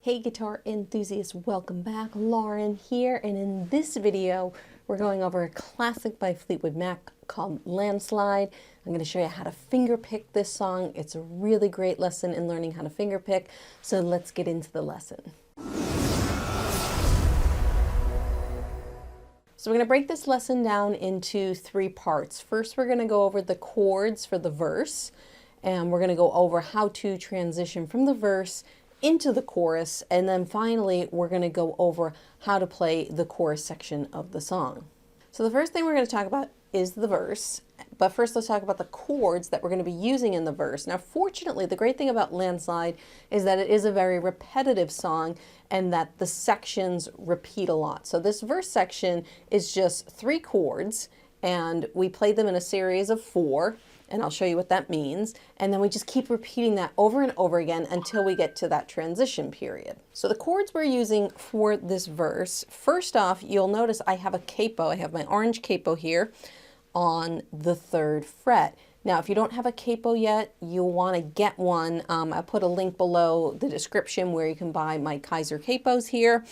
Hey guitar enthusiasts, welcome back. Lauren here, and in this video we're going over a classic by Fleetwood Mac called Landslide. I'm going to show you how to finger pick this song. It's a really great lesson in learning how to finger pick, so let's get into the lesson. So we're going to break this lesson down into three parts. First, we're going to go over the chords for the verse, and we're going to go over how to transition from the verse into the chorus, and then finally we're going to go over how to play the chorus section of the song. So the first thing we're going to talk about is the verse, but first let's talk about the chords that we're going to be using in the verse. Now fortunately, the great thing about Landslide is that it is a very repetitive song and that the sections repeat a lot. So this verse section is just 3 chords, and we play them in a series of 4. And I'll show you what that means. And then we just keep repeating that over and over again until we get to that transition period. So the chords we're using for this verse, first off, you'll notice I have a capo. I have my orange capo here on the 3rd fret. Now, if you don't have a capo yet, you'll want to get one. I put a link below the description where you can buy my Kaiser capos here.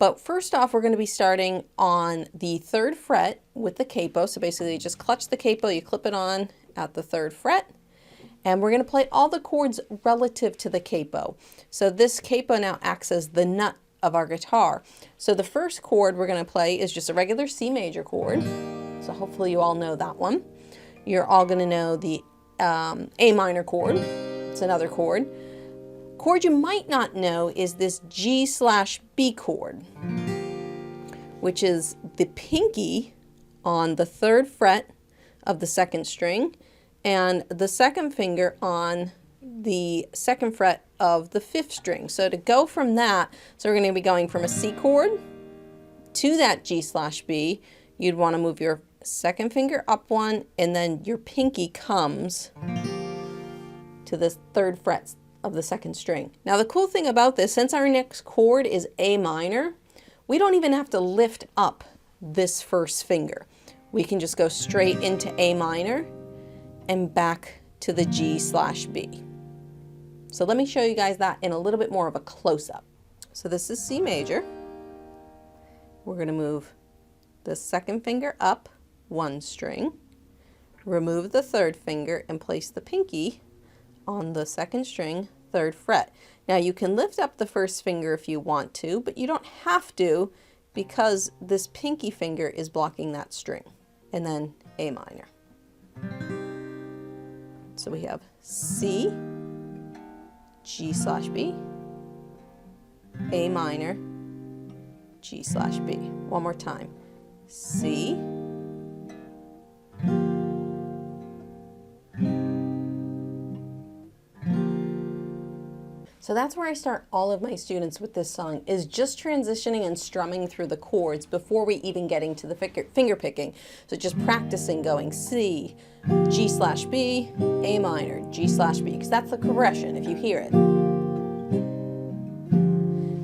But first off, we're going to be starting on the 3rd fret with the capo. So basically you just clutch the capo, you clip it on at the 3rd fret, and we're going to play all the chords relative to the capo. So this capo now acts as the nut of our guitar. So the first chord we're going to play is just a regular C major chord. So hopefully you all know that one. You're all going to know the A minor chord. It's another chord. Chord you might not know is this G/B chord, which is the pinkie on the 3rd fret of the 2nd string and the 2nd finger on the 2nd fret of the 5th string. So to go from that, so we're going to be going from a C chord to that G/B, you'd want to move your 2nd finger up 1, and then your pinky comes to the 3rd fret of the 2nd string. Now the cool thing about this, since our next chord is A minor, we don't even have to lift up this first finger. We can just go straight into A minor and back to the G/B. So let me show you guys that in a little bit more of a close-up. So this is C major. We're going to move the 2nd finger up 1 string, remove the 3rd finger, and place the pinky on the 2nd string, 3rd fret. Now you can lift up the 1st finger if you want to, but you don't have to because this pinky finger is blocking that string. And then A minor. So we have C, G/B, A minor, G/B. One more time. C, so that's where I start all of my students with this song, is just transitioning and strumming through the chords before we even getting to the finger picking. So just practicing going C, G/B, A minor, G/B, because that's the progression if you hear it.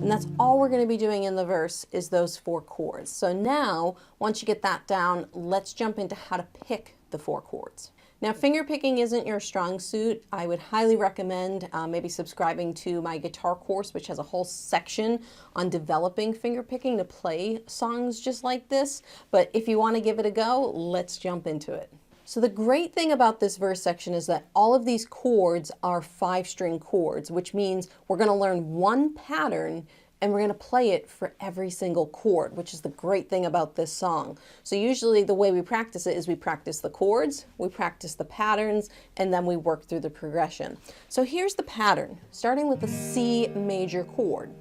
And that's all we're going to be doing in the verse is those 4 chords. So now, once you get that down, let's jump into how to pick the 4 chords. Now, finger picking isn't your strong suit. I would highly recommend maybe subscribing to my guitar course, which has a whole section on developing finger picking to play songs just like this. But if you want to give it a go, let's jump into it. So the great thing about this verse section is that all of these chords are 5-string chords, which means we're going to learn one pattern and we're going to play it for every single chord, which is the great thing about this song. So usually the way we practice it is we practice the chords, we practice the patterns, and then we work through the progression. So here's the pattern, starting with the C major chord.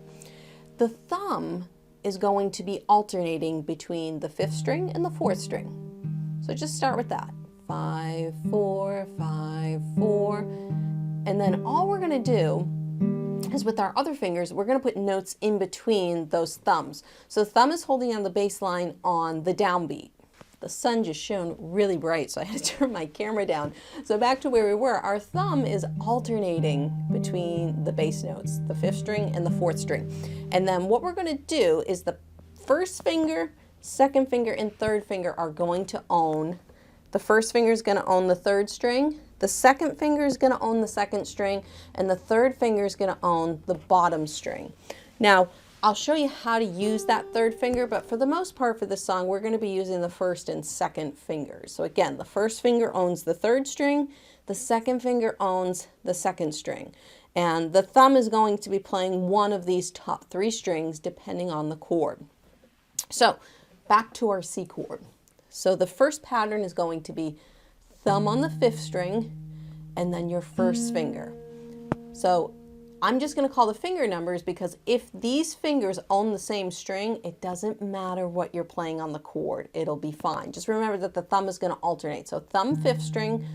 The thumb is going to be alternating between the 5th string and the 4th string. So just start with that. 5, 4, 5, 4. And then all we're going to do is with our other fingers, we're going to put notes in between those thumbs. So the thumb is holding on the bass line on the downbeat. The sun just shone really bright, so I had to turn my camera down. So back to where we were, our thumb is alternating between the bass notes, the 5th string and the 4th string. And then what we're going to do is the 1st finger, 2nd finger, and 3rd finger are going to own. The 1st finger is going to own the 3rd string. The 2nd finger is going to own the 2nd string, and the 3rd finger is going to own the bottom string. Now, I'll show you how to use that third finger, but for the most part for this song, we're going to be using the first and second fingers. So again, the first finger owns the third string, the second finger owns the second string. And the thumb is going to be playing one of these top three strings depending on the chord. So back to our C chord. So the first pattern is going to be thumb on the fifth string and then your first finger. So I'm just going to call the finger numbers because if these fingers own the same string, it doesn't matter what you're playing on the chord. It'll be fine. Just remember that the thumb is going to alternate. So thumb, fifth string,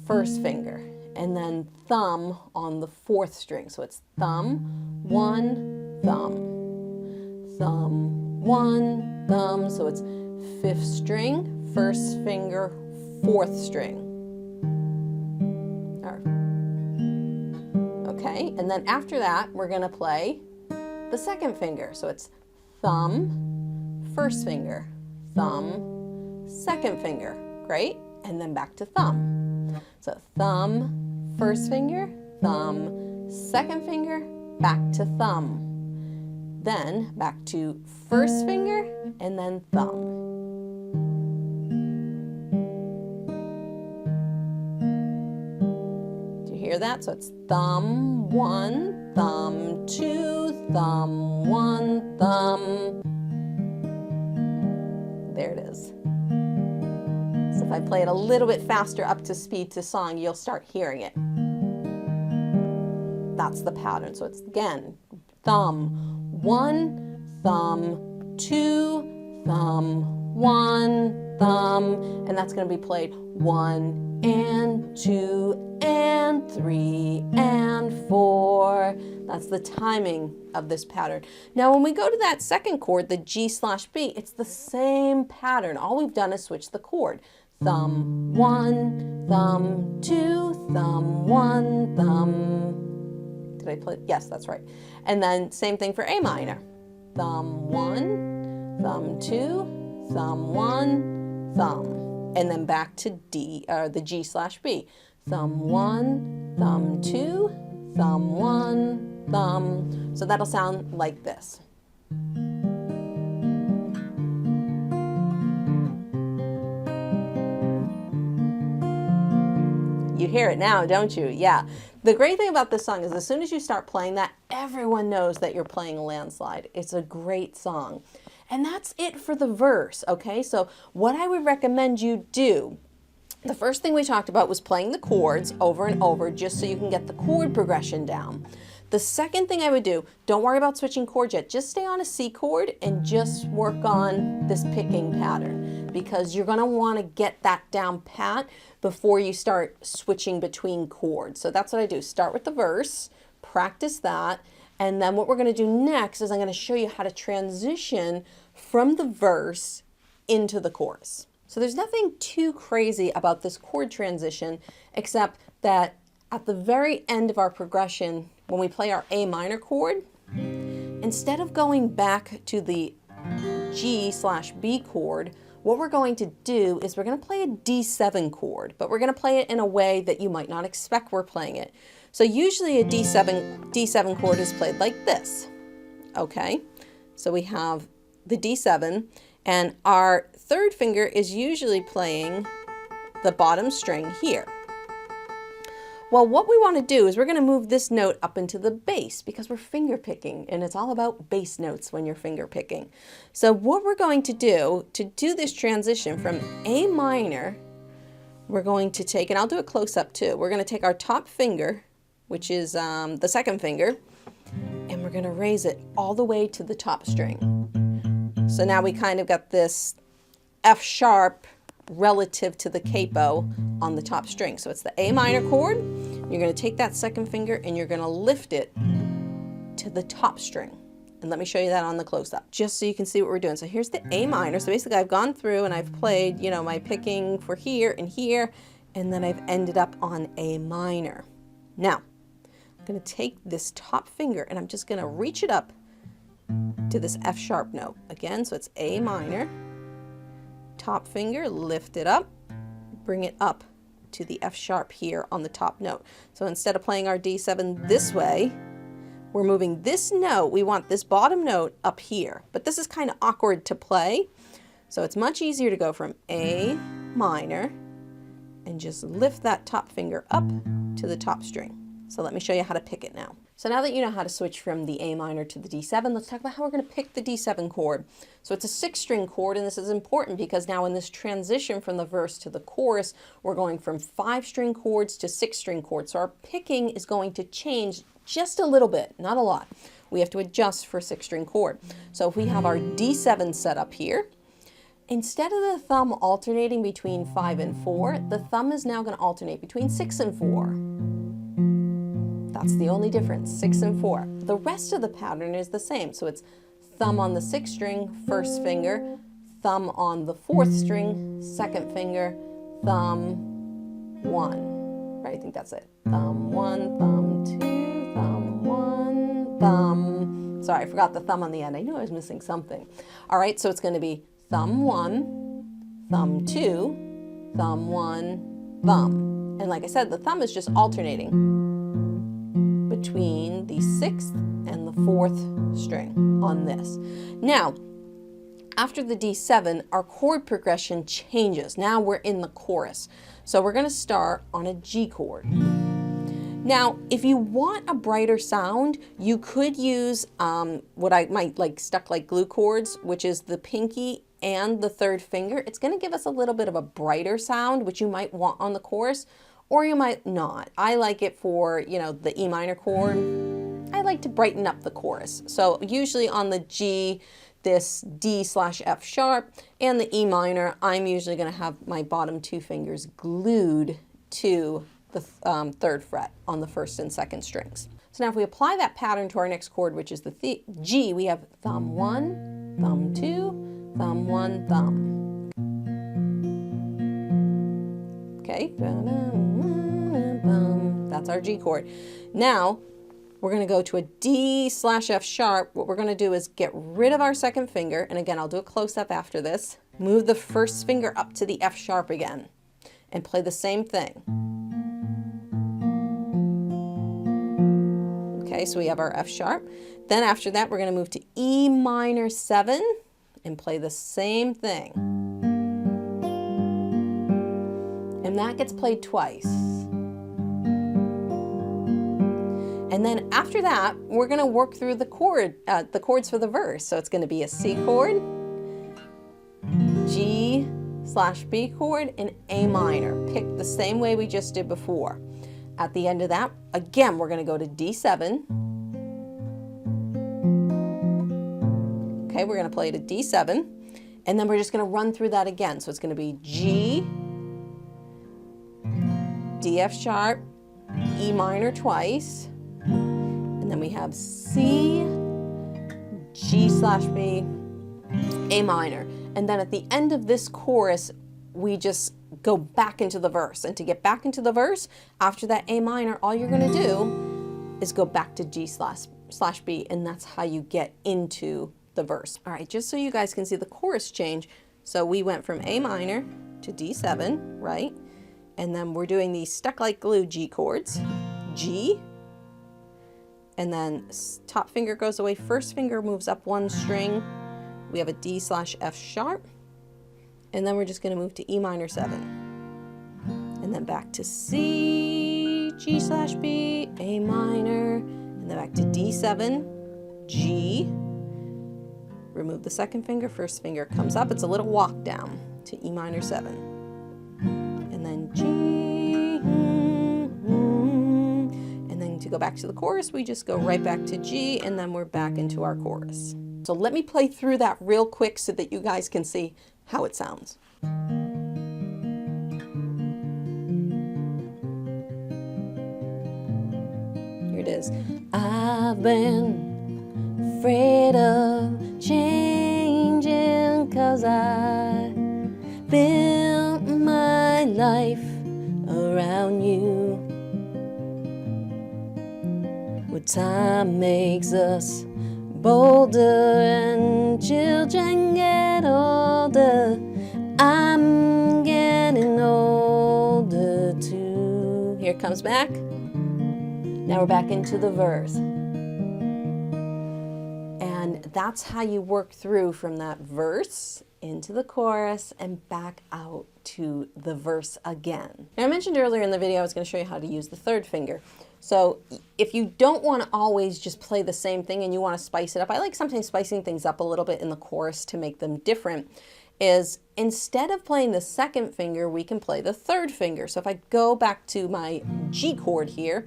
first finger, and then thumb on the fourth string. So it's thumb, one, thumb, thumb, one, thumb. So it's fifth string, first finger, fourth string. Okay, and then after that, we're going to play the second finger. So it's thumb, first finger, thumb, second finger. Great. And then back to thumb. So thumb, first finger, thumb, second finger, back to thumb. Then back to first finger and then thumb. Hear that? So it's thumb, one, thumb, two, thumb, one, thumb. There it is. So if I play it a little bit faster up to speed to song, you'll start hearing it. That's the pattern. So it's again, thumb, one, thumb, two, thumb, one, thumb, and that's going to be played 1 and 2 and 3 and 4. That's the timing of this pattern. Now when we go to that second chord, the G/B, it's the same pattern. All we've done is switch the chord. Thumb, 1, thumb, 2, thumb, 1, thumb. Did I play? Yes, that's right. And then same thing for A minor. Thumb, 1, thumb, 2, thumb, 1, thumb. And then back to the G/B. Thumb, 1, thumb, 2, thumb, 1, thumb. So that'll sound like this. You hear it now, don't you? Yeah. The great thing about this song is as soon as you start playing that, everyone knows that you're playing a Landslide. It's a great song. And that's it for the verse, okay? So what I would recommend you do, the first thing we talked about was playing the chords over and over just so you can get the chord progression down. The second thing I would do, don't worry about switching chords yet. Just stay on a C chord and just work on this picking pattern because you're going to want to get that down pat before you start switching between chords. So that's what I do. Start with the verse, practice that, and then what we're going to do next is I'm going to show you how to transition from the verse into the chorus. So there's nothing too crazy about this chord transition except that at the very end of our progression, when we play our A minor chord, instead of going back to the G/B chord, what we're going to do is we're going to play a D7 chord, but we're going to play it in a way that you might not expect we're playing it. So usually a D7 chord is played like this. Okay, so we have the D7 and our third finger is usually playing the bottom string here. Well, what we want to do is we're going to move this note up into the bass because we're finger picking and it's all about bass notes when you're finger picking. So what we're going to do this transition from A minor, we're going to take, and I'll do a close up too, we're going to take our top finger, which is the second finger, and we're going to raise it all the way to the top string. So now we kind of got this F sharp relative to the capo on the top string. So it's the A minor chord. You're going to take that second finger and you're going to lift it to the top string. And let me show you that on the close-up, just so you can see what we're doing. So here's the A minor. So basically I've gone through and I've played, you know, my picking for here, and then I've ended up on A minor. Now, I'm going to take this top finger and I'm just going to reach it up to this F sharp note. Again, so it's A minor, top finger, lift it up, bring it up to the F sharp here on the top note. So instead of playing our D7 this way, we're moving this note. We want this bottom note up here, but this is kind of awkward to play. So it's much easier to go from A minor and just lift that top finger up to the top string. So let me show you how to pick it now. So now that you know how to switch from the A minor to the D7, let's talk about how we're going to pick the D7 chord. So it's a 6-string chord, and this is important because now in this transition from the verse to the chorus, we're going from 5-string chords to 6-string chords. So our picking is going to change just a little bit, not a lot. We have to adjust for 6-string chord. So if we have our D7 set up here, instead of the thumb alternating between 5 and 4, the thumb is now going to alternate between 6 and 4. That's the only difference, 6 and 4. The rest of the pattern is the same. So it's thumb on the 6th string, first finger, thumb on the 4th string, second finger, thumb 1. Right, I think that's it. Thumb 1, thumb 2, thumb 1, thumb. Sorry, I forgot the thumb on the end. I knew I was missing something. All right, so it's going to be thumb 1, thumb 2, thumb 1, thumb. And like I said, the thumb is just alternating between the 6th and the 4th string on this. Now, after the D7, our chord progression changes. Now we're in the chorus. So we're going to start on a G chord. Now, if you want a brighter sound, you could use what I might like stuck like glue chords, which is the pinky and the 3rd finger. It's going to give us a little bit of a brighter sound, which you might want on the chorus, or you might not. I like it for, you know, the E minor chord. I like to brighten up the chorus. So usually on the G, this D/F sharp, and the E minor, I'm usually going to have my bottom 2 fingers glued to the 3rd fret on the 1st and 2nd strings. So now if we apply that pattern to our next chord, which is the G, we have thumb 1, thumb 2, thumb 1, thumb. Okay, that's our G chord. Now we're going to go to a D/F sharp. What we're going to do is get rid of our 2nd finger, and again I'll do a close-up after this. Move the 1st finger up to the F sharp again and play the same thing. Okay, so we have our F sharp. Then after that we're going to move to E minor 7 and play the same thing. And that gets played twice. And then after that, we're going to work through the chords for the verse. So it's going to be a C chord, G/B chord, and A minor. Pick the same way we just did before. At the end of that, again, we're going to go to D7. Okay, we're going to play to D7. And then we're just going to run through that again. So it's going to be G, D/F sharp, E minor twice, and then we have C, G/B, A minor. And then at the end of this chorus, we just go back into the verse. And to get back into the verse, after that A minor, all you're going to do is go back to G/B, and that's how you get into the verse. All right, just so you guys can see the chorus change. So we went from A minor to D7, right? And then we're doing these stuck like glue G chords, G, and then top finger goes away, 1st finger moves up 1 string, we have a D/F sharp, and then we're just going to move to E minor 7, and then back to C, G/B, A minor, and then back to D7, G, remove the 2nd finger, 1st finger comes up, it's a little walk down to E minor 7. And then G, and then to go back to the chorus, we just go right back to G, and then we're back into our chorus. So let me play through that real quick so that you guys can see how it sounds. Here it is. I've been afraid of changing 'cause I built my life around you. What time makes us bolder and children get older. I'm getting older too. Here it comes back. Now we're back into the verse. And that's how you work through from that verse into the chorus and back out to the verse again. Now, I mentioned earlier in the video I was going to show you how to use the third finger. So if you don't want to always just play the same thing and you want to spice it up, I like sometimes spicing things up a little bit in the chorus to make them different, is instead of playing the second finger, we can play the third finger. So if I go back to my G chord here,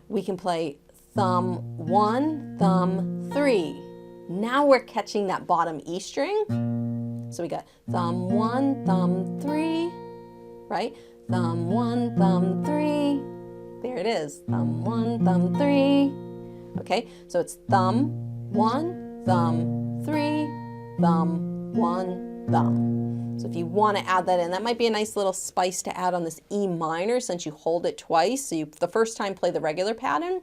we can play thumb 1, thumb 3. Now we're catching that bottom E string. So we got thumb 1, thumb 3, right? Thumb 1, thumb 3. There it is, thumb 1, thumb 3. Okay, so it's thumb 1, thumb 3, thumb 1, thumb. So if you want to add that in, that might be a nice little spice to add on this E minor since you hold it twice. So you, the first time, play the regular pattern.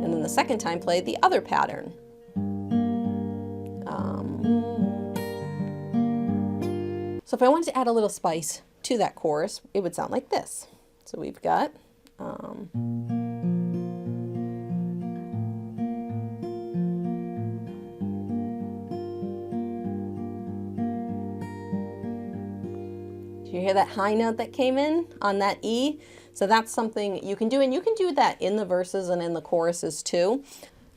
And then the second time, play the other pattern. So if I wanted to add a little spice to that chorus, it would sound like this. So we've got do you hear that high note that came in on that E? So that's something you can do, and you can do that in the verses and in the choruses too.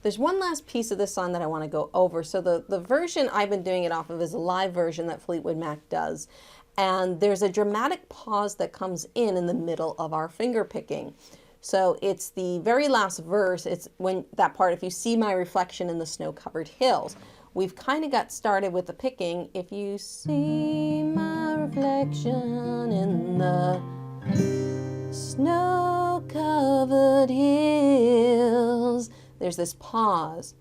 There's one last piece of this song that I want to go over. So the version I've been doing it off of is a live version that Fleetwood Mac does. And there's a dramatic pause that comes in the middle of our finger picking. So it's the very last verse. It's when that part, if you see my reflection in the snow-covered hills. We've kind of got started with the picking. If you see my reflection in the snow-covered hills. There's this pause.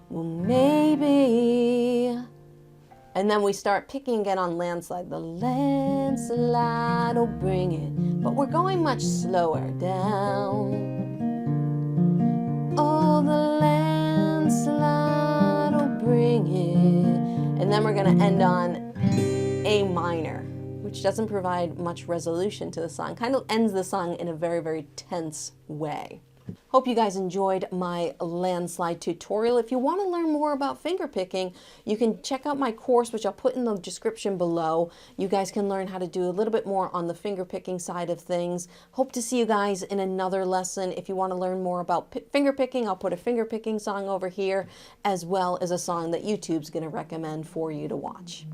Well, maybe. And then we start picking again on Landslide. The landslide will bring it. But we're going much slower down. Oh, the landslide will bring it. And then we're going to end on A minor, which doesn't provide much resolution to the song. Kind of ends the song in a very, very tense way. Hope you guys enjoyed my Landslide tutorial. If you want to learn more about fingerpicking, you can check out my course, which I'll put in the description below. You guys can learn how to do a little bit more on the fingerpicking side of things. Hope to see you guys in another lesson. If you want to learn more about fingerpicking, I'll put a fingerpicking song over here, as well as a song that YouTube's going to recommend for you to watch.